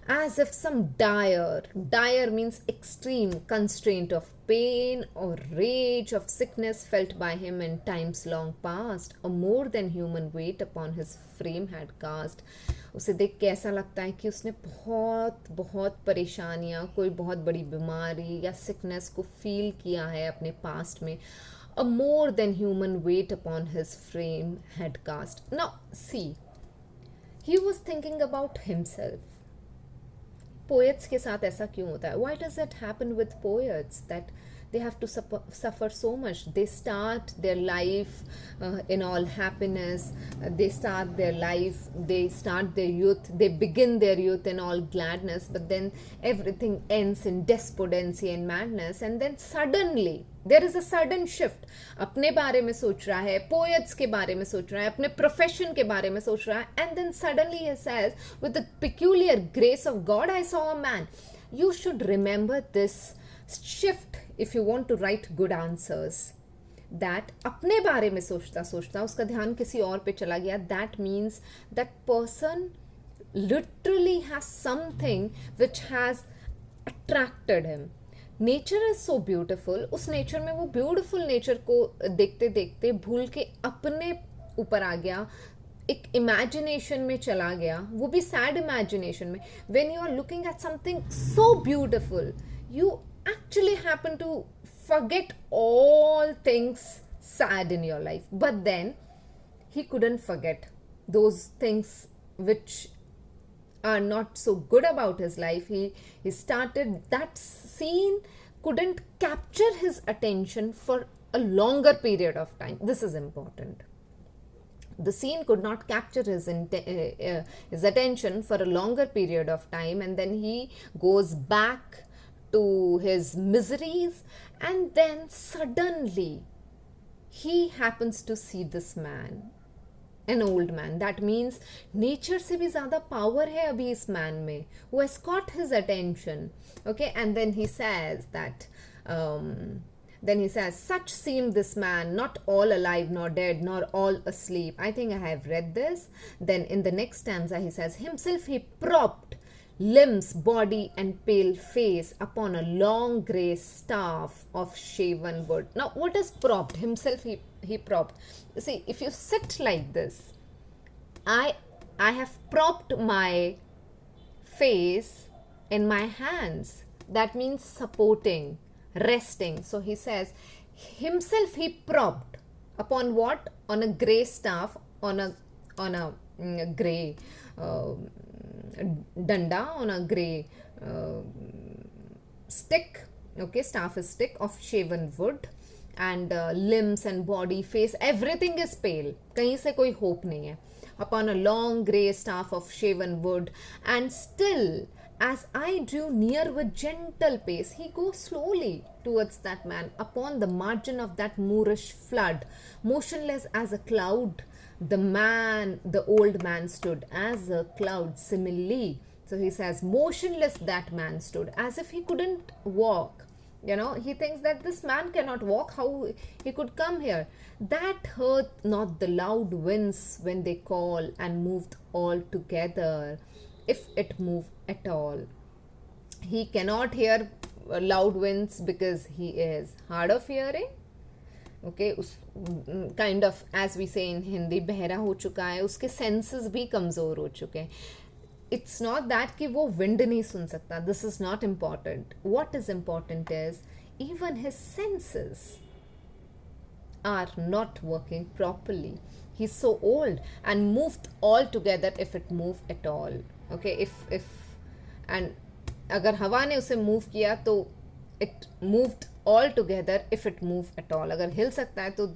as if some dire means extreme constraint of pain or rage of sickness felt by him in times long past, a more than human weight upon his frame had cast. उसे देख के ऐसा लगता है कि उसने बहुत बहुत परेशानियाँ, कोई बहुत बड़ी बीमारी या सिकनेस को फील किया है अपने पास्ट में. A more than human weight upon his frame had cast. Now, see, he was thinking about himself. Poets के साथ ऐसा क्यों होता है? Why does that happen with poets that they have to suffer so much? They start their life in all happiness. They start their life, they start their youth, they begin their youth in all gladness, but then everything ends in despondency and madness, and then suddenly there is a sudden shift. अपने बारे में सोच रहा है, poets के बारे में सोच रहा है, अपने profession के बारे में सोच रहा है, and then suddenly he says, with the peculiar grace of God, I saw a man. You should remember this shift if you want to write good answers. That अपने बारे में सोचता सोचता उसका ध्यान किसी और पे चला गया. That means that person literally has something which has attracted him. Nature is so beautiful. उस नेचर में वो ब्यूटिफुल नेचर को देखते देखते भूल के अपने ऊपर आ गया, एक इमेजिनेशन में चला गया, वो भी सैड इमेजिनेशन में. When you are looking at something so beautiful, you actually happen to forget all things sad in your life. But then he couldn't forget those things which are not so good about his life. He started, that scene couldn't capture his attention for a longer period of time. This is important. The scene could not capture his attention for a longer period of time, and then he goes back to his miseries, and then suddenly he happens to see this man, an old man. That means nature से भी ज़्यादा power है अभी इस man में, who has caught his attention. Okay, and then he says that then he says, such seemed this man, not all alive nor dead nor all asleep. I think I have read this. Then in the next stanza he says, himself he propped limbs, body and pale face upon a long grey staff of shaven wood. Now what is propped? Himself he propped. See, if you sit like this, I have propped my face in my hands. That means supporting, resting. So he says, himself he propped upon what? On a grey staff, on a grey danda, on a grey stick. Okay, staff is stick of shaven wood, and limbs and body, face, everything is pale. कहीं से कोई hope नहीं है. Upon a long grey staff of shaven wood, and still as I drew near with gentle pace, he goes slowly towards that man upon the margin of that moorish flood, motionless as a cloud. The old man stood as a cloud. Similarly, so he says, motionless that man stood, as if he couldn't walk. You know, he thinks that this man cannot walk, how he could come here. That heard not the loud winds when they call, and moved all together, if it move at all. He cannot hear loud winds because he is hard of hearing. Okay, kind of, as we say in Hindi, बहरा हो चुका है, उसके senses भी कमज़ोर हो चुके हैं. It's not that कि वो wind नहीं सुन सकता. This is not important. What is important is even his senses are not working properly. He's so old, and moved all together if it move at all. Okay, if and अगर हवा ने उसे move किया तो it moved all together if it move at all. अगर हिल सकता है तो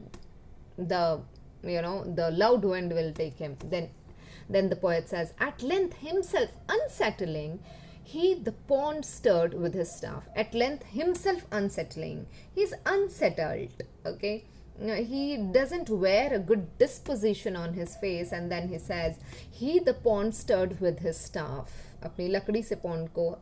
the loud wind will take him. Then the poet says, at length himself unsettling, he the pond stirred with his staff. At length himself unsettling, he's unsettled. Okay, he doesn't wear a good disposition on his face, and then he says, he the pond stirred with his staff. अपनी लकड़ी से pond को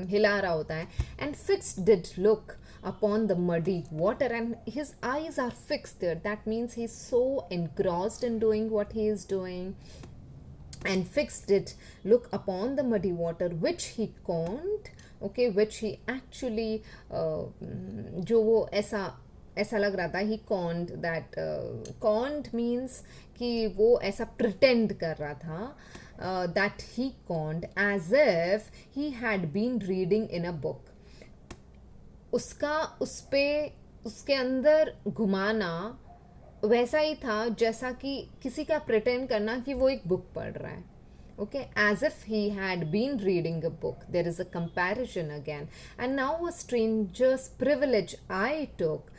हिला रहा होता है. And fixed did look upon the muddy water, and his eyes are fixed there. That means he's so engrossed in doing what he is doing. and fixed it, look upon the muddy water which he conned, okay, which he actually जो वो ऐसा ऐसा लग रहा था, he conned that, conned means कि वो ऐसा pretend कर रहा था, that he conned as if he had been reading in a book. उसका उस पे उसके अंदर घुमाना वैसा ही था जैसा कि किसी का प्रिटेंड करना कि वो एक बुक पढ़ रहा है. Okay, as if he had been reading a book. There is a comparison again. And now a stranger's privilege I took.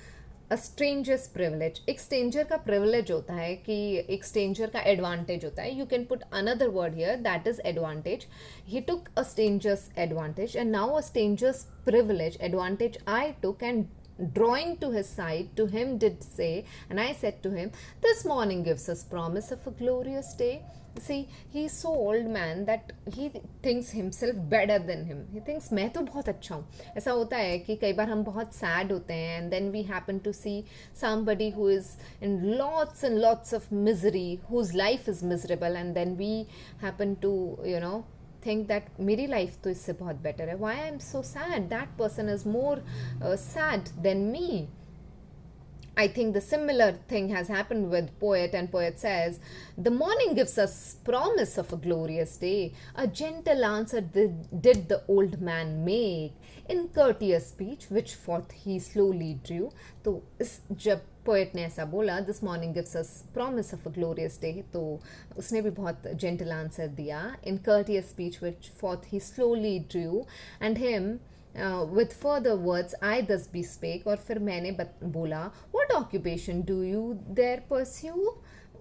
A stranger's privilege. एक stranger का privilege होता है कि एक stranger का advantage होता है. You can put another word here, that is advantage. He took a stranger's advantage, and now a stranger's privilege, advantage I took, and drawing to his side, to him did say, and I said to him, this morning gives us promise of a glorious day. See, he's so old man that he thinks himself better than him. He thinks मैं तो बहुत अच्छा हूँ. ऐसा होता है कि कई बार हम बहुत sad होते हैं, and then we happen to see somebody who is in lots and lots of misery, whose life is miserable, and then we happen to, think that मेरी life तो इससे बहुत better है. Why I'm so sad? That person is more sad than me. I think the similar thing has happened with poet, and poet says, the morning gives us promise of a glorious day. A gentle answer did the old man make, in courteous speech, which forth he slowly drew. तो इस जब poet ने ऐसा बोला, this morning gives us promise of a glorious day, तो उसने भी बहुत gentle answer दिया, in courteous speech, which forth he slowly drew, and him with further words I thus bespake. और फिर मैंने बोला, what occupation do you there pursue?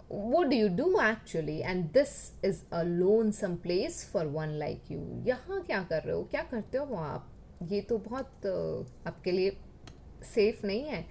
What do you do actually? And this is a lonesome place for one like you. यहाँ क्या कर रहे हो, क्या करते हो आप? ये तो बहुत आपके लिए safe नहीं है.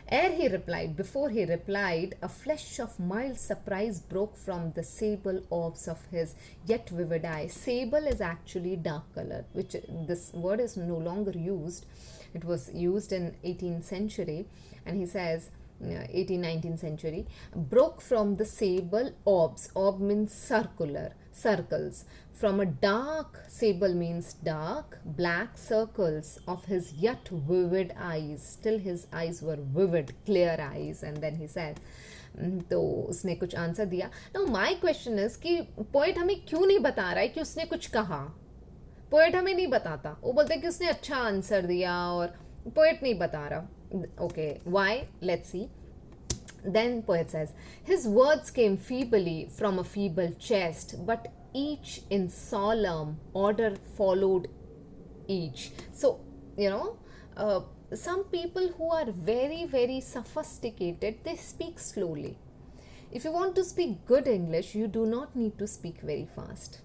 Ere he replied, before he replied, a flash of mild surprise broke from the sable orbs of his yet vivid eyes. Sable is actually dark color, which this word is no longer used. It was used in 18th century, and he says 18th-19th century, broke from the sable orbs. Orb means circular, circles. From a dark, sable means dark, black circles of his yet vivid eyes. Still his eyes were vivid, clear eyes. And then he said, तो उसने कुछ answer दिया. Now my question is कि poet हमें क्यों नहीं बता रहा है कि उसने कुछ कहा. पोएट हमें नहीं बताता, वो बोलते कि उसने अच्छा आंसर दिया, और पोएट नहीं बता रहा. Okay, why? Let's see. Then poet says, his words came feebly from a feeble chest, but each in solemn order followed each. So, some people who are very, very sophisticated, they speak slowly. If you want to speak good English, you do not need to speak very fast.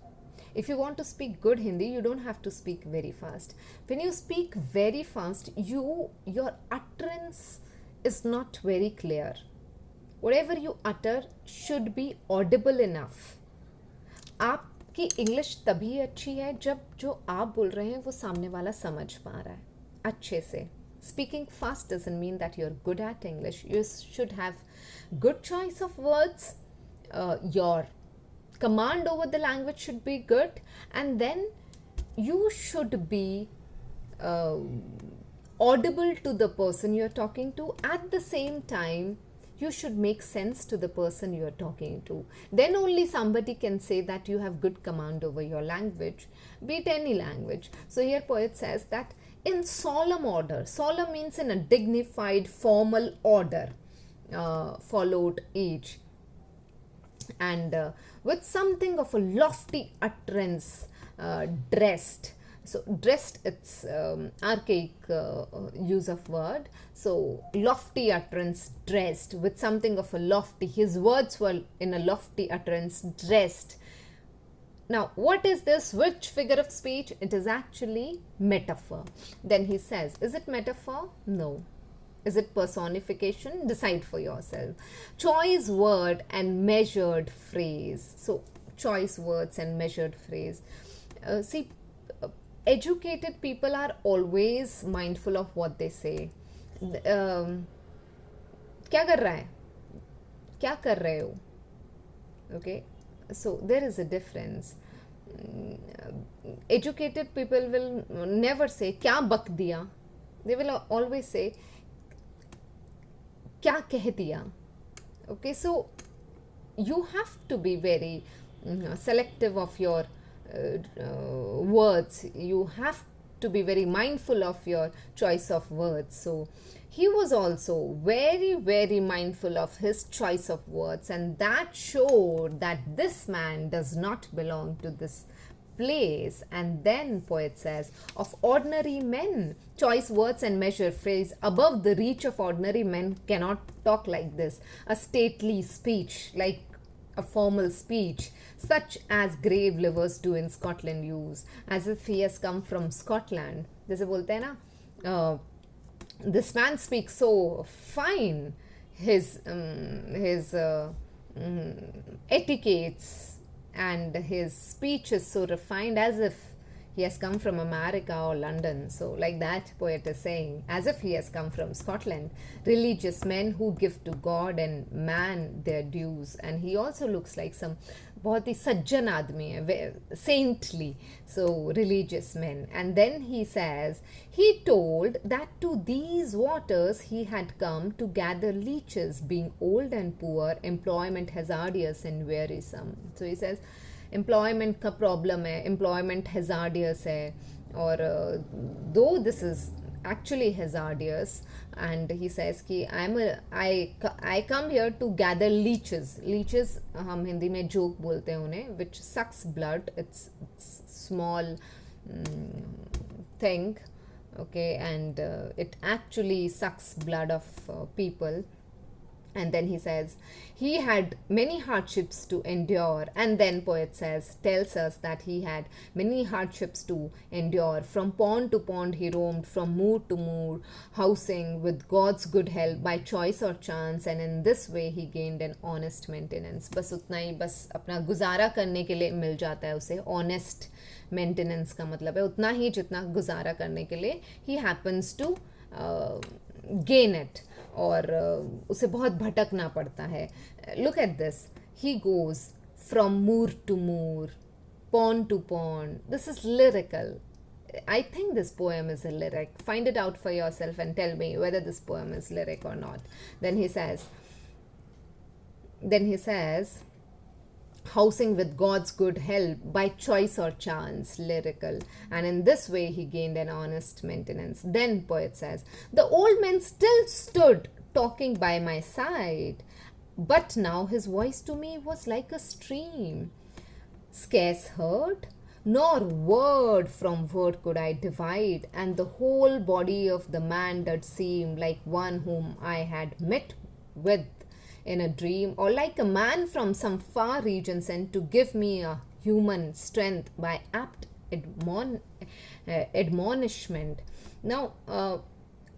If you want to speak good Hindi, you don't have to speak very fast. When you speak very fast, your utterance is not very clear. Whatever you utter should be audible enough. आपकी English तभी अच्छी है जब जो आप बोल रहे हैं वो सामने वाला समझ पा रहा है अच्छे से. Speaking fast doesn't mean that you're good at English. You should have good choice of words. Your command over the language should be good, and then you should be audible to the person you're talking to. At the same time, you should make sense to the person you're talking to. Then only somebody can say that you have good command over your language, be it any language. So here poet says that in solemn order, solemn means in a dignified formal order, followed each, and with something of a lofty utterance, dressed. So dressed, it's archaic use of word. So lofty utterance, dressed with something of a lofty. His words were in a lofty utterance, dressed. Now, what is this? Which figure of speech? It is actually metaphor. Then he says, is it metaphor? No. Is it personification? Decide for yourself. Choice word and measured phrase. So, choice words and measured phrase. See, educated people are always mindful of what they say. क्या कर रहा है? क्या कर रहे हो? Okay. So there is a difference. Educated people will never say क्या बक दिया. They will always say क्या कह दिया. Okay, so you have to be very selective of your words. You have to be very mindful of your choice of words. So he was also very, very mindful of his choice of words, and that showed that this man does not belong to this place. And then poet says, of ordinary men, choice words and measure phrase above the reach of ordinary men cannot talk like this. A stately speech, like a formal speech, such as grave livers do in Scotland use, as if he has come from Scotland. जैसे बोलते हैं ना, this man speaks so fine. His etiquettes and his speech is so refined, as if he has come from America or London. So like that poet is saying, as if he has come from Scotland. Religious men who give to God and man their dues. And he also looks like some बहुत ही सज्जन आदमी है, saintly. So religious men. And then he says, he told that to these waters he had come to gather leeches, being old and poor, employment hazardous and wearisome. So he says, employment का problem है, employment hazardous है, और though this is actually hazardous, and he says कि I come here to gather leeches. Leeches हम हिंदी में joke बोलते हैं उन्हें, which sucks blood. It's small thing, okay, and it actually sucks blood of people. And then he says, he had many hardships to endure. And then poet tells us that he had many hardships to endure. From pond to pond he roamed, from moor to moor, housing with God's good help by choice or chance. And in this way he gained an honest maintenance. बस उतना ही, बस अपना गुजारा करने के लिए मिल जाता है उसे. Honest maintenance का मतलब है उतना ही जितना गुजारा करने के लिए he happens to gain it. और उसे बहुत भटकना पड़ता है. Look at this. He goes from moor to moor, pond to pond. This is lyrical. I think this poem is a lyric. Find it out for yourself and tell me whether this poem is lyric or not. Then he says, housing with God's good help by choice or chance, lyrical, and in this way he gained an honest maintenance. Then poet says, the old man still stood talking by my side, but now his voice to me was like a stream, scarce heard, nor word from word could I divide, and the whole body of the man did seem like one whom I had met with in a dream, or like a man from some far region sent to give me a human strength by apt admonishment. Now,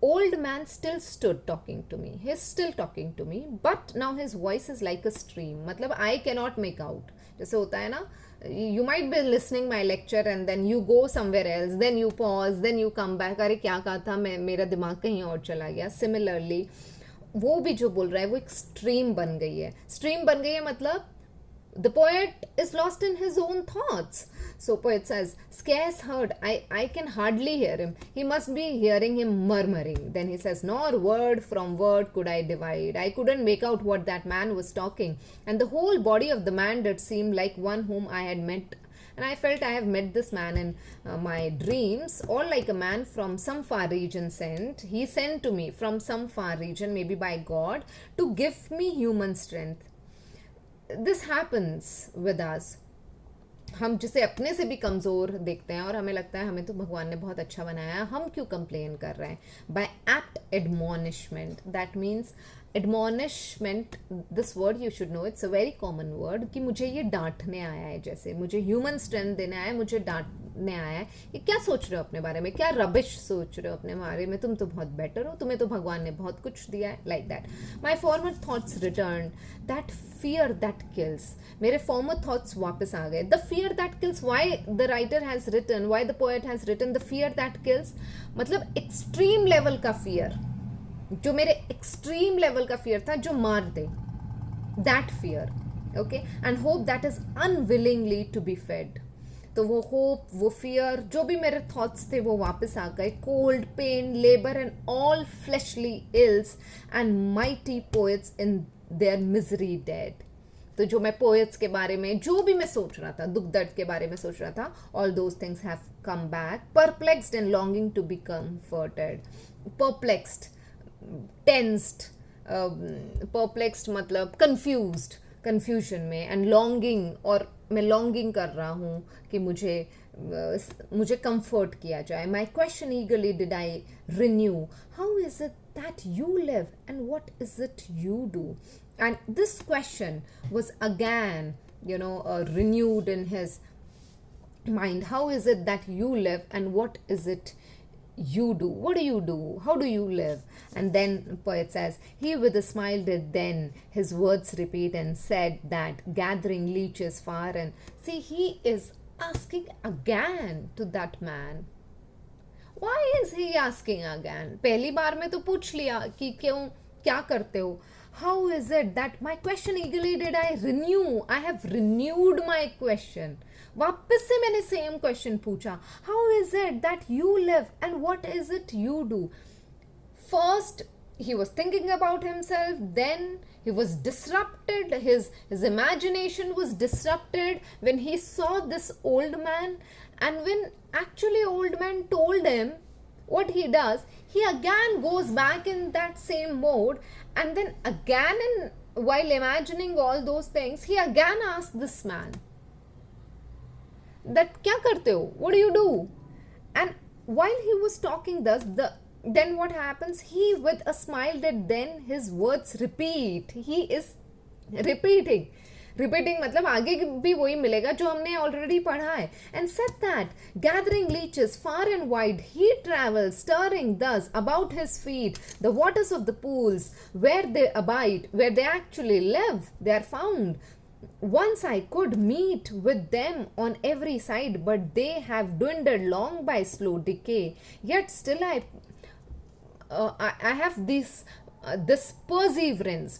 old man still stood talking to me. He's still talking to me, but now his voice is like a stream. मतलब I cannot make out. जैसे होता है ना, you might be listening my lecture and then you go somewhere else, then you pause, then you come back. अरे क्या कहा था, मेरा दिमाग कहीं और चला गया. Similarly, वो भी जो बोल रहा है वो एक स्ट्रीम बन गई है. स्ट्रीम बन गई है मतलब the poet is lost in his own thoughts. So poet says, scarce heard, I can hardly hear him. He must be hearing him murmuring. Then he says, nor word from word could I divide. I couldn't make out what that man was talking. And the whole body of the man did seem like one whom I had met. And I felt I have met this man in my dreams, or like a man from some far region sent. He sent to me from some far region, maybe by God, to give me human strength. This happens with us. हम जिसे अपने से भी कमज़ोर देखते हैं और हमें लगता है हमें तो भगवान ने बहुत अच्छा बनाया है, हम क्यों कंप्लेन कर रहे हैं. By apt admonishment, that means admonishment, this word you should know, it's a very common word, कि मुझे ये डांटने आया है, जैसे मुझे ह्यूमन स्ट्रेंथ देने आया है, मुझे डांटने आया है. ये क्या सोच रहे हो अपने बारे में, क्या रबिश सोच रहे हो अपने बारे में, तुम तो बहुत बेटर हो, तुम्हें तो भगवान ने बहुत कुछ दिया है. Like that my former thoughts return, that fear that kills. मेरे फॉर्मर थॉट्स वापस आ गए. The fear that kills, why the writer has written, why the poet has written the fear that kills, मतलब एक्सट्रीम लेवल का fear, जो मेरे extreme level का fear था जो मार दे, that fear. Okay, and hope that is unwillingly to be fed. तो वो होप, वो फियर, जो भी मेरे थॉट्स थे वो वापस आ गए. Cold, pain, labour and all fleshly ills and mighty poets in their misery dead. तो जो मैं पोएट्स के बारे में, जो भी मैं सोच रहा था, दुख दर्द के बारे में सोच रहा था, all those things have come back. Perplexed and longing to be comforted. Perplexed, tensed, perplexed मतलब कंफ्यूज्ड, कंफ्यूजन में, एंड लॉन्गिंग, और मैं लॉन्गिंग कर रहा हूँ कि मुझे कंफर्ट किया जाए. My question ईगरली did I renew, how is it that you live and what is it you do? And this question was again, renewed in his mind. How is it that you live and what is it you do? What do you do? How do you live? And then poet says, he with a smile did then his words repeat and said that gathering leeches far. And see, he is asking again to that man. Why is he asking again? पहली बार में तो पूछ लिया कि क्यों, क्या करते हो. How is it that my question eagerly did I renew? I have renewed my question. वापस से मैंने सेम क्वेश्चन पूछा. How is it that you live and what is it you do? First he was thinking about himself, then he was disrupted, his imagination was disrupted when he saw this old man. And when actually old man told him what he does, he again goes back in that same mode, and then again, while imagining all those things, he again asks this man that kya karte ho, what do you do? And while he was talking thus, then what happens, he with a smile did then his words repeat. He is repeating मतलब आगे भी वही मिलेगा जो हमने already पढ़ा है. And said that gathering leeches far and wide he travels stirring thus about his feet the waters of the pools where they abide, where they actually live, they are found. Once I could meet with them on every side, but they have dwindled long by slow decay. Yet still I have this perseverance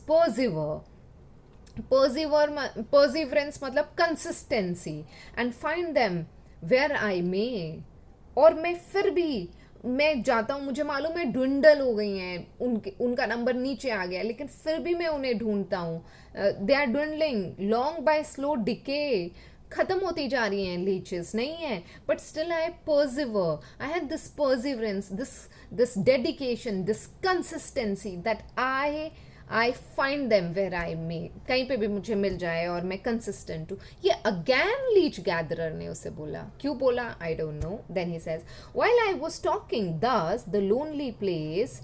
मतलब consistency, and find them where I may. और मैं फिर भी मैं जाता हूँ, मुझे मालूम है ड्विंडल हो गई हैं, उनका नंबर नीचे आ गया, लेकिन फिर भी मैं उन्हें ढूंढता हूँ. They are dwindling long by slow decay, खत्म होती जा रही हैं, लीचेस नहीं है, but still I persevere. I have this perseverance, this dedication, this consistency that I find them where I may, कहीं पे भी मुझे मिल जाए और मैं कंसिस्टेंट हूँ. ये अगैन लीच गैदरर ने उसे बोला. क्यों बोला, I don't know. Then he says, while I was talking thus the lonely place,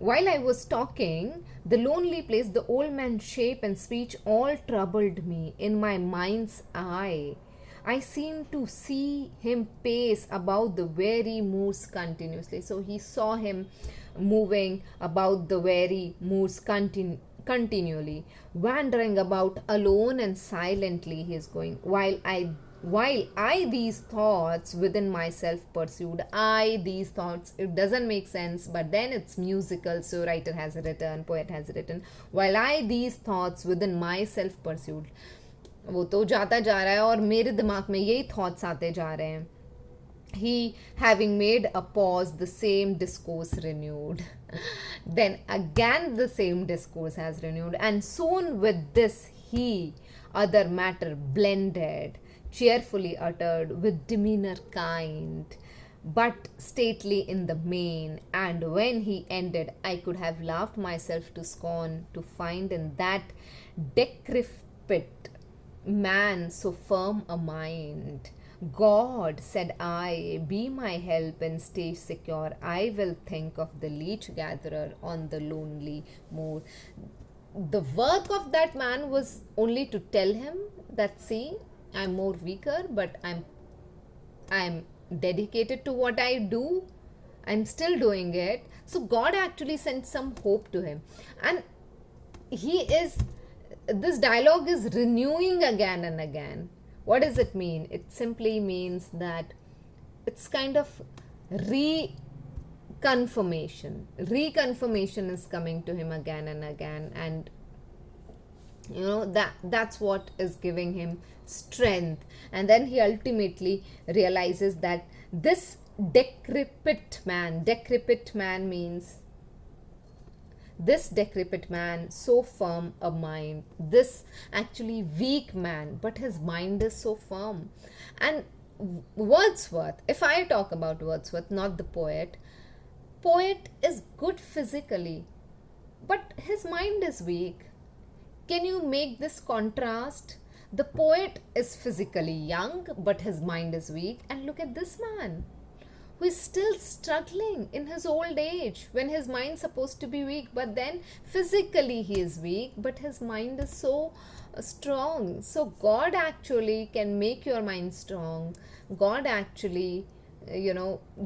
while I was talking, the lonely place, the old man's shape and speech all troubled me in my mind's eye. I seemed to see him pace about the very moors continuously. So he saw him moving about the very moors continually, wandering about alone and silently he is going. While I these thoughts within myself pursued. These thoughts, it doesn't make sense, but then it's musical, so writer has written, poet has written, while I these thoughts within myself pursued. वो तो जाता जा रहा है और मेरे दिमाग में यही थॉट्स आते जा रहे हैं. He having made a pause, the same discourse renewed. Then again the same discourse has renewed, and soon with this he other matter blended, cheerfully uttered with demeanor kind, but stately in the main. And when he ended, I could have laughed myself to scorn to find in that decrepit man so firm a mind. God, said I, be my help and stay secure. I will think of the leech gatherer on the lonely moor. The work of that man was only to tell him that, see, I'm more weaker, but I'm dedicated to what I do. I'm still doing it. So God actually sent some hope to him. And this dialogue is renewing again and again. What does it mean? It simply means that it's kind of reconfirmation. Reconfirmation is coming to him again and again. And That's what is giving him strength. And then he ultimately realizes that this decrepit man means this decrepit man, so firm a mind, this actually weak man, but his mind is so firm. And Wordsworth, if I talk about Wordsworth, not the poet is good physically, but his mind is weak. Can you make this contrast? The poet is physically young, but his mind is weak. And look at this man who is still struggling in his old age when his mind's supposed to be weak, but then physically he is weak, but his mind is so strong. So God actually can make your mind strong. God actually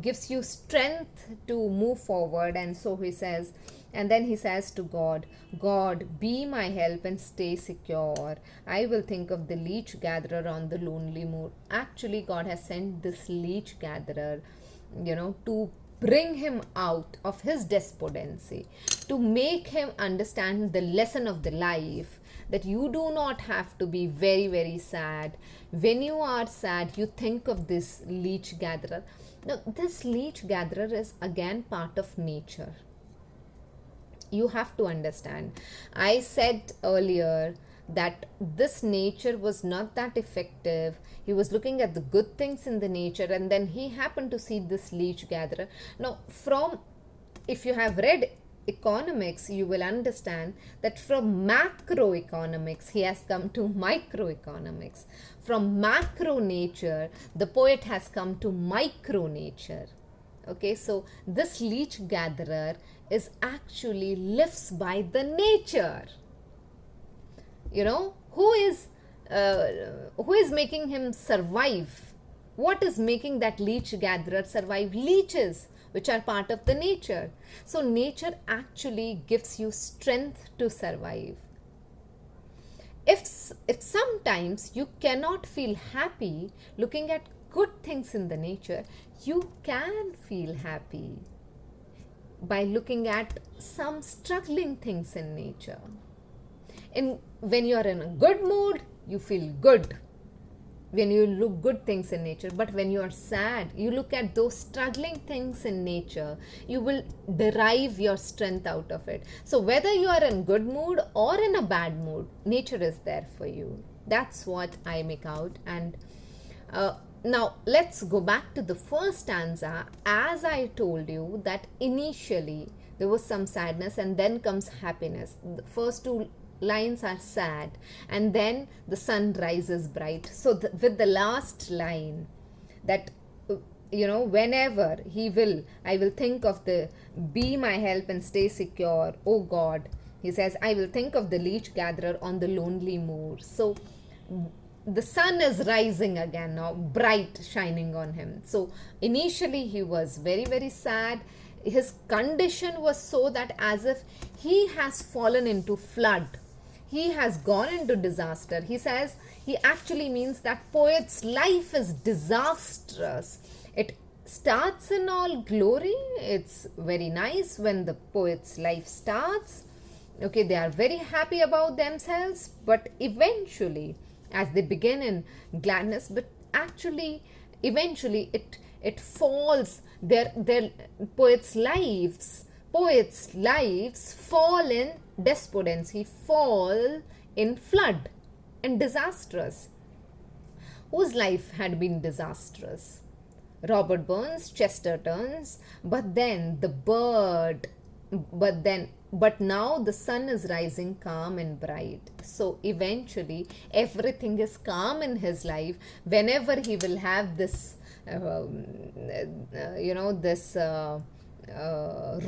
gives you strength to move forward. And so he says, and then he says to God, God, be my help and stay secure. I will think of the leech gatherer on the lonely moor. Actually, God has sent this leech gatherer, to bring him out of his despondency, to make him understand the lesson of the life, that you do not have to be very, very sad. When you are sad, you think of this leech gatherer. Now, this leech gatherer is again part of nature. You have to understand. I said earlier that this nature was not that effective. He was looking at the good things in the nature, and then he happened to see this leech gatherer. Now, if you have read economics, you will understand that from macroeconomics he has come to microeconomics. From macro nature, the poet has come to micro nature. Okay, so this leech gatherer is actually lives by the nature. Who is making him survive? What is making that leech gatherer survive? Leeches, which are part of the nature. So nature actually gives you strength to survive. If sometimes you cannot feel happy looking at good things in the nature, you can feel happy by looking at some struggling things in nature. When you are in a good mood, you feel good when you look good things in nature. But when you are sad, you look at those struggling things in nature, you will derive your strength out of it. So whether you are in good mood or in a bad mood, nature is there for you. That's what I make out. And now let's go back to the first stanza. As I told you that initially there was some sadness and then comes happiness. The first two lines are sad, and then the sun rises bright. So with the last line, that whenever I will think of the be my help and stay secure, oh God. He says, I will think of the leech gatherer on the lonely moor. So the sun is rising again now, bright, shining on him. So initially he was very, very sad. His condition was so that as if he has fallen into flood. He has gone into disaster. He says, he actually means that poet's life is disastrous. It starts in all glory. It's very nice when the poet's life starts. Okay, they are very happy about themselves, but eventually, as they begin in gladness, but actually, eventually it falls. Their poets' lives fall in despondency, fall in flood and disastrous. Whose life had been disastrous? Robert Burns, Chesterton's, but now the sun is rising calm and bright. So eventually everything is calm in his life. Whenever he will have this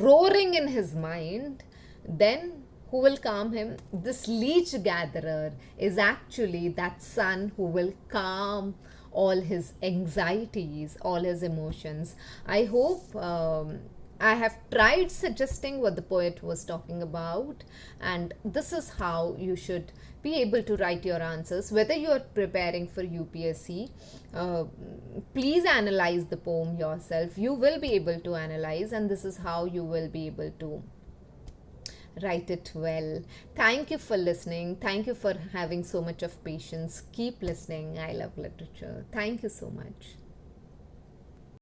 roaring in his mind, then who will calm him? This leech gatherer is actually that sun who will calm all his anxieties, all his emotions. I hope I have tried suggesting what the poet was talking about, and this is how you should be able to write your answers. Whether you are preparing for UPSC, please analyze the poem yourself. You will be able to analyze, and this is how you will be able to Write it well. Thank you for listening. Thank you for having so much of patience. Keep listening. I love literature. Thank you so much.